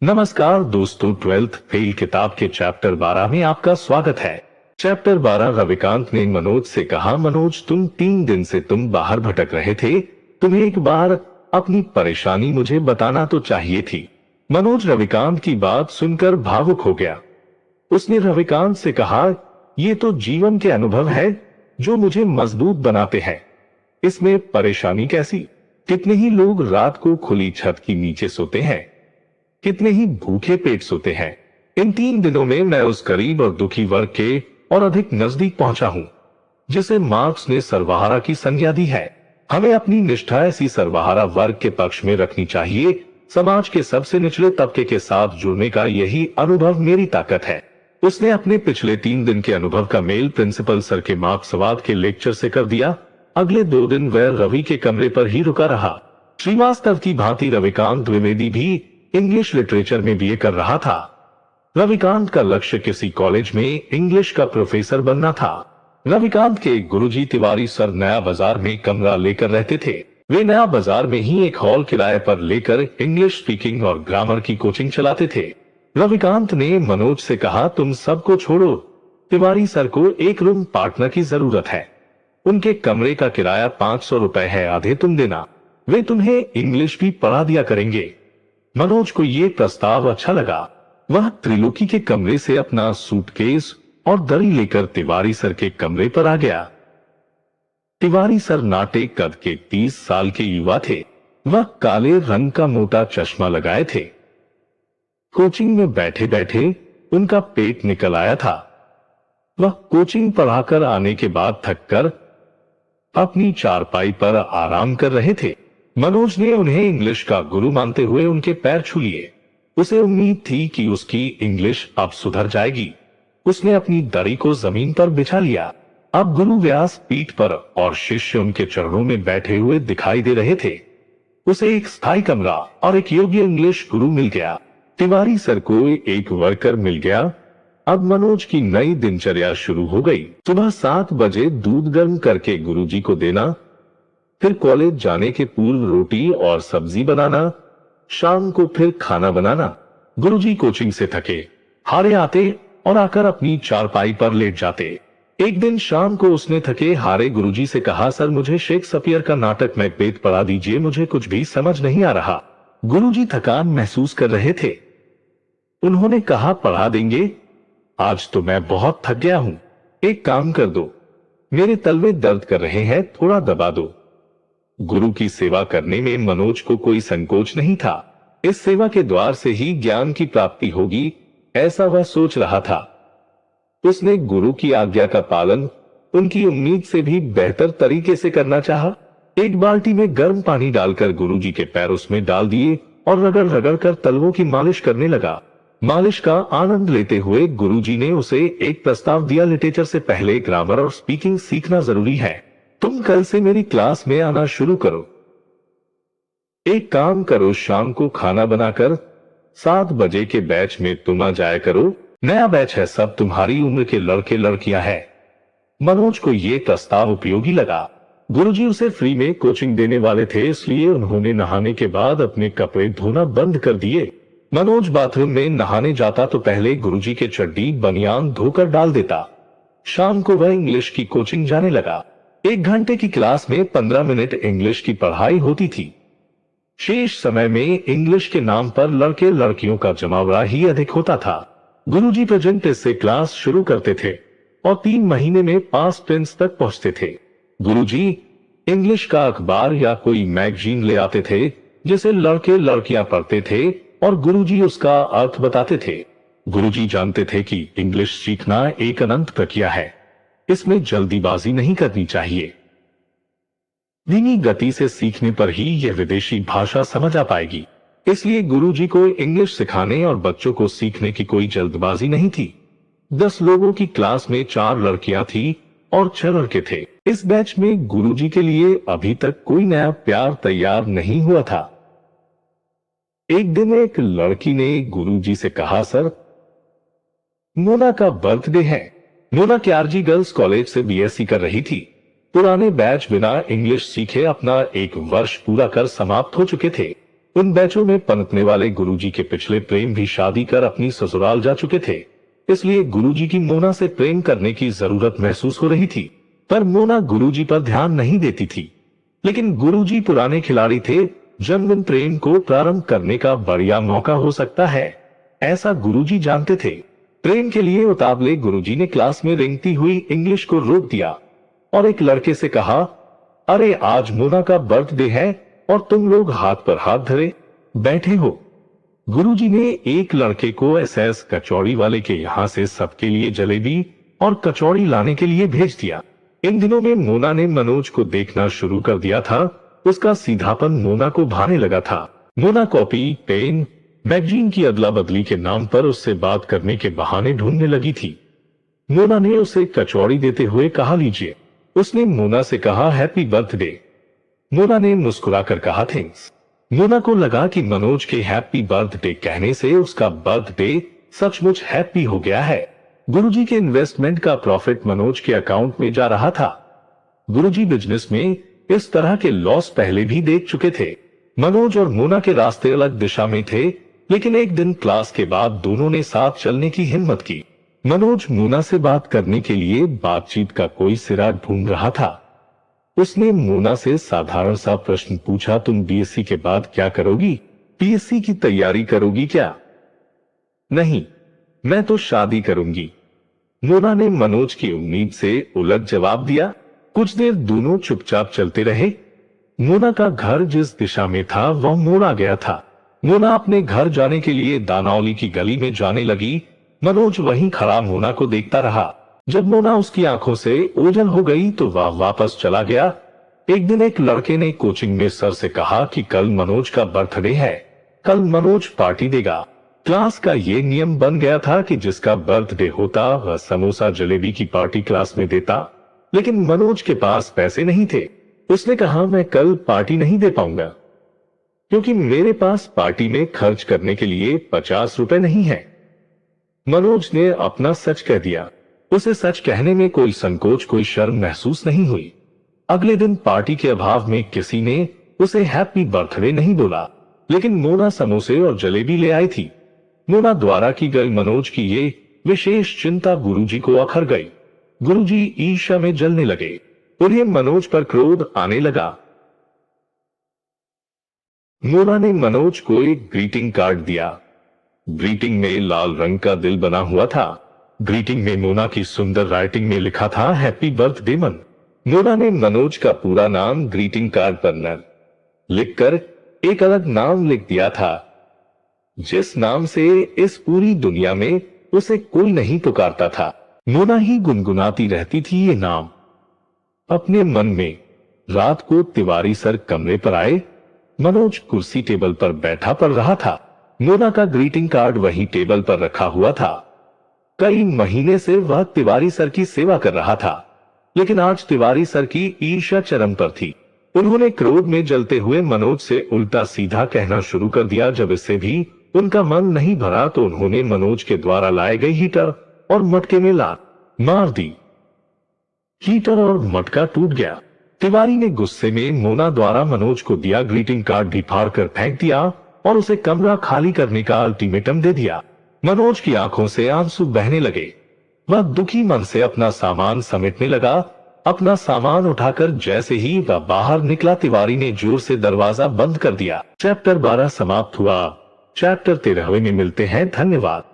नमस्कार दोस्तों, 12th fail किताब के चैप्टर 12 में आपका स्वागत है। चैप्टर 12 रविकांत ने मनोज से कहा, मनोज तुम 3 दिन से तुम बाहर भटक रहे थे, तुम्हें एक बार अपनी परेशानी मुझे बताना तो चाहिए थी। मनोज रविकांत की बात सुनकर भावुक हो गया। उसने रविकांत से कहा, ये तो जीवन के अनुभव है जो मुझे मजबूत बनाते हैं, इसमें परेशानी कैसी? कितने ही लोग रात को खुली छत के नीचे सोते हैं, कितने ही भूखे पेट सोते हैं। इन 3 दिनों में मैं उस गरीब और दुखी वर्ग के और अधिक नजदीक पहुंचा हूं जिसे मार्क्स ने सर्वहारा की संज्ञा दी है। हमें अपनी निष्ठा ऐसी सर्वहारा वर्ग के पक्ष में रखनी चाहिए। समाज के सबसे निचले तबके के साथ जुड़ने का यही अनुभव मेरी ताकत है। उसने अपने पिछले 3 दिन के अनुभव का मेल प्रिंसिपल सर के मार्क्सवाद के लेक्चर से कर दिया। अगले 2 दिन वह रवि के कमरे पर ही रुका रहा। श्रीवास्तव की भांति रविकांत द्विवेदी भी इंग्लिश लिटरेचर में बीए कर रहा था। रविकांत का लक्ष्य किसी कॉलेज में इंग्लिश का प्रोफेसर बनना था। रविकांत के गुरुजी तिवारी सर नया बाजार में कमरा लेकर रहते थे। वे नया बाजार में ही एक हॉल किराए पर लेकर इंग्लिश स्पीकिंग और ग्रामर की कोचिंग चलाते थे। रविकांत ने मनोज से कहा, तुम सबको छोड़ो, तिवारी सर को एक रूम पार्टनर की जरूरत है। उनके कमरे का किराया 500 रुपए है, आधे तुम देना, वे तुम्हें इंग्लिश भी पढ़ा दिया करेंगे। मनोज को ये प्रस्ताव अच्छा लगा। वह त्रिलोकी के कमरे से अपना सूटकेस और दरी लेकर तिवारी सर के कमरे पर आ गया। तिवारी सर नाटे कद के 30 साल के युवा थे। वह काले रंग का मोटा चश्मा लगाए थे। कोचिंग में बैठे बैठे उनका पेट निकल आया था। वह कोचिंग पढ़ाकर आने के बाद थककर अपनी चारपाई पर आराम कर रहे थे। मनोज ने उन्हें इंग्लिश का गुरु मानते हुए उनके पैर छू लिए। उसे उम्मीद थी कि उसकी इंग्लिश अब सुधर जाएगी। उसने अपनी दरी को जमीन पर बिछा लिया। अब गुरु व्यास पीठ पर और शिष्य उनके चरणों में बैठे हुए दिखाई दे रहे थे। उसे एक स्थायी कमरा और एक योग्य इंग्लिश गुरु मिल गया। तिवारी सर को एक वर्कर मिल गया। अब मनोज की नई दिनचर्या शुरू हो गई। सुबह 7 बजे दूध गर्म करके गुरुजी को देना, फिर कॉलेज जाने के पूर्व रोटी और सब्जी बनाना, शाम को फिर खाना बनाना। गुरुजी कोचिंग से थके हारे आते और आकर अपनी चारपाई पर लेट जाते। एक दिन शाम को उसने थके हारे गुरुजी से कहा, सर मुझे शेक्सपियर का नाटक मैकबेथ पढ़ा दीजिए, मुझे कुछ भी समझ नहीं आ रहा। गुरुजी थकान महसूस कर रहे थे। उन्होंने कहा, पढ़ा देंगे, आज तो मैं बहुत थक गया हूं। एक काम कर दो, मेरे तलवे दर्द कर रहे हैं, थोड़ा दबा दो। गुरु की सेवा करने में मनोज को कोई संकोच नहीं था। इस सेवा के द्वार से ही ज्ञान की प्राप्ति होगी, ऐसा वह सोच रहा था। उसने गुरु की आज्ञा का पालन उनकी उम्मीद से भी बेहतर तरीके से करना चाहा। एक बाल्टी में गर्म पानी डालकर गुरुजी के पैर उसमें डाल दिए और रगड़ रगड़ कर तलवों की मालिश करने लगा। मालिश का आनंद लेते हुए गुरुजी ने उसे एक प्रस्ताव दिया, लिटरेचर से पहले ग्रामर और स्पीकिंग सीखना जरूरी है। तुम कल से मेरी क्लास में आना शुरू करो। एक काम करो, शाम को खाना बनाकर 7 बजे के बैच में तुम आ जाया करो। नया बैच है, सब तुम्हारी उम्र के लड़के लड़कियां हैं। मनोज को यह प्रस्ताव उपयोगी लगा। गुरुजी उसे फ्री में कोचिंग देने वाले थे, इसलिए उन्होंने नहाने के बाद अपने कपड़े धोना बंद कर दिए। मनोज बाथरूम में नहाने जाता तो पहले गुरुजी के चड्डी बनियान धोकर डाल देता। शाम को वह इंग्लिश की कोचिंग जाने लगा। 1 घंटे की क्लास में 15 मिनट इंग्लिश की पढ़ाई होती थी। शेष समय में इंग्लिश के नाम पर लड़के लड़कियों का जमावड़ा ही अधिक होता था। गुरुजी प्रेजेंट टेंस से क्लास शुरू करते थे और 3 महीने में पास्ट टेंस तक पहुंचते थे। गुरुजी इंग्लिश का अखबार या कोई मैगजीन ले आते थे जिसे लड़के लड़कियां पढ़ते थे और गुरुजी उसका अर्थ बताते थे। गुरुजी जानते थे कि इंग्लिश सीखना एक अनंत प्रक्रिया है, इसमें जल्दीबाजी नहीं करनी चाहिए। धीमी गति से सीखने पर ही यह विदेशी भाषा समझ आ पाएगी। इसलिए गुरुजी को इंग्लिश सिखाने और बच्चों को सीखने की कोई जल्दबाजी नहीं थी। 10 लोगों की क्लास में 4 लड़कियां थी और 6 लड़के थे। इस बैच में गुरुजी के लिए अभी तक कोई नया प्यार तैयार नहीं हुआ था। एक दिन एक लड़की ने गुरुजी से कहा, सर मोना का बर्थडे है। मोना के आरजी गर्ल्स कॉलेज से बीएससी कर रही थी। पुराने बैच बिना इंग्लिश सीखे अपना 1 वर्ष पूरा कर समाप्त हो चुके थे। उन बैचों में पनपने वाले गुरुजी के पिछले प्रेम भी शादी कर अपनी ससुराल जा चुके थे, इसलिए गुरुजी की मोना से प्रेम करने की जरूरत महसूस हो रही थी। पर मोना गुरुजी पर ध्यान नहीं देती थी। लेकिन गुरुजी पुराने खिलाड़ी थे, जन्मदिन प्रेम को प्रारंभ करने का बढ़िया मौका हो सकता है, ऐसा गुरुजी जानते थे। प्रेम के लिए उतावले गुरुजी ने क्लास में रेंगती हुई इंग्लिश को रोक दिया और एक लड़के से कहा, अरे आज मोना का बर्थडे है और तुम लोग हाथ पर हाथ धरे बैठे हो। गुरुजी ने एक लड़के को एसएस कचौड़ी वाले के यहाँ से सबके लिए जलेबी और कचौड़ी लाने के लिए भेज दिया। इन दिनों में मोना ने मनोज को देखना शुरू कर दिया था। उसका सीधापन मोना को भाने लगा था। मोना कॉपी, पेन, मैगजीन की अदला बदली के नाम पर उससे बात करने के बहाने ढूंढने लगी थी। मोना ने उसे कचौड़ी देते हुए कहा, लीजिए। उसने मोना से कहा, हैप्पी बर्थडे। मोना ने मुस्कुराकर कहा, थैंक्स। मोना को लगा कि मनोज के हैप्पी बर्थडे कहने से उसका बर्थडे सचमुच हैप्पी हो गया है। गुरुजी के इन्वेस्टमेंट का प्रॉफिट मनोज के अकाउंट में जा रहा था। गुरुजी बिजनेस में इस तरह के लॉस पहले भी देख चुके थे। मनोज और मोना के रास्ते अलग दिशा में थे, लेकिन एक दिन क्लास के बाद दोनों ने साथ चलने की हिम्मत की। मनोज मोना से बात करने के लिए बातचीत का कोई सिरा ढूंढ रहा था। उसने मोना से साधारण सा प्रश्न पूछा, तुम बीएससी के बाद क्या करोगी? पीएससी की तैयारी करोगी क्या? नहीं, मैं तो शादी करूंगी। मोना ने मनोज की उम्मीद से उलट जवाब दिया। कुछ देर दोनों चुपचाप चलते रहे। मोना का घर जिस दिशा में था वह मोड़ आ गया था। मोना अपने घर जाने के लिए दानौली की गली में जाने लगी। मनोज वहीं खड़ा मोना को देखता रहा। जब मोना उसकी आंखों से ओझल हो गई तो वह वापस चला गया। एक दिन एक लड़के ने कोचिंग में सर से कहा कि कल मनोज का बर्थडे है, कल मनोज पार्टी देगा। क्लास का ये नियम बन गया था कि जिसका बर्थडे होता वह समोसा जलेबी की पार्टी क्लास में देता। लेकिन मनोज के पास पैसे नहीं थे। उसने कहा, मैं कल पार्टी नहीं दे पाऊंगा क्योंकि मेरे पास पार्टी में खर्च करने के लिए 50 रुपए नहीं है। मनोज ने अपना सच कह दिया। उसे सच कहने में कोई संकोच, कोई शर्म महसूस नहीं हुई। अगले दिन पार्टी के अभाव में किसी ने उसे हैप्पी बर्थडे नहीं बोला, लेकिन मोना समोसे और जलेबी ले आई थी। मोना द्वारा की गई मनोज की ये विशेष चिंता गुरुजी को अखर गई। गुरुजी ईर्ष्या में जलने लगे। उन्हें मनोज पर क्रोध आने लगा। मोना ने मनोज को एक ग्रीटिंग कार्ड दिया। ग्रीटिंग में लाल रंग का दिल बना हुआ था। ग्रीटिंग में मोना की सुंदर राइटिंग में लिखा था, हैप्पी बर्थडे मन। मोना ने मनोज का पूरा नाम ग्रीटिंग कार्ड पर न लिखकर एक अलग नाम लिख दिया था, जिस नाम से इस पूरी दुनिया में उसे कोई नहीं पुकारता था। मोना ही गुनगुनाती रहती थी ये नाम अपने मन में। रात को तिवारी सर कमरे पर आए। मनोज कुर्सी टेबल पर बैठा पढ़ रहा था। मोना का ग्रीटिंग कार्ड वही टेबल पर रखा हुआ था। कई महीने से वह तिवारी सर की सेवा कर रहा था, लेकिन आज तिवारी सर की ईर्ष्या चरम पर थी। उन्होंने क्रोध में जलते हुए मनोज से उल्टा सीधा कहना शुरू कर दिया। जब इससे भी उनका मन नहीं भरा तो उन्होंने मनोज के द्वारा लाए गए हीटर और मटके में लात मार दी। हीटर और मटका टूट गया। तिवारी ने गुस्से में मोना द्वारा मनोज को दिया ग्रीटिंग कार्ड भी फाड़कर फेंक दिया और उसे कमरा खाली करने का अल्टीमेटम दे दिया। मनोज की आंखों से आंसू बहने लगे। वह दुखी मन से अपना सामान समेटने लगा। अपना सामान उठाकर जैसे ही वह बाहर निकला, तिवारी ने जोर से दरवाजा बंद कर दिया। चैप्टर 12 समाप्त हुआ। चैप्टर 13 में मिलते हैं। धन्यवाद।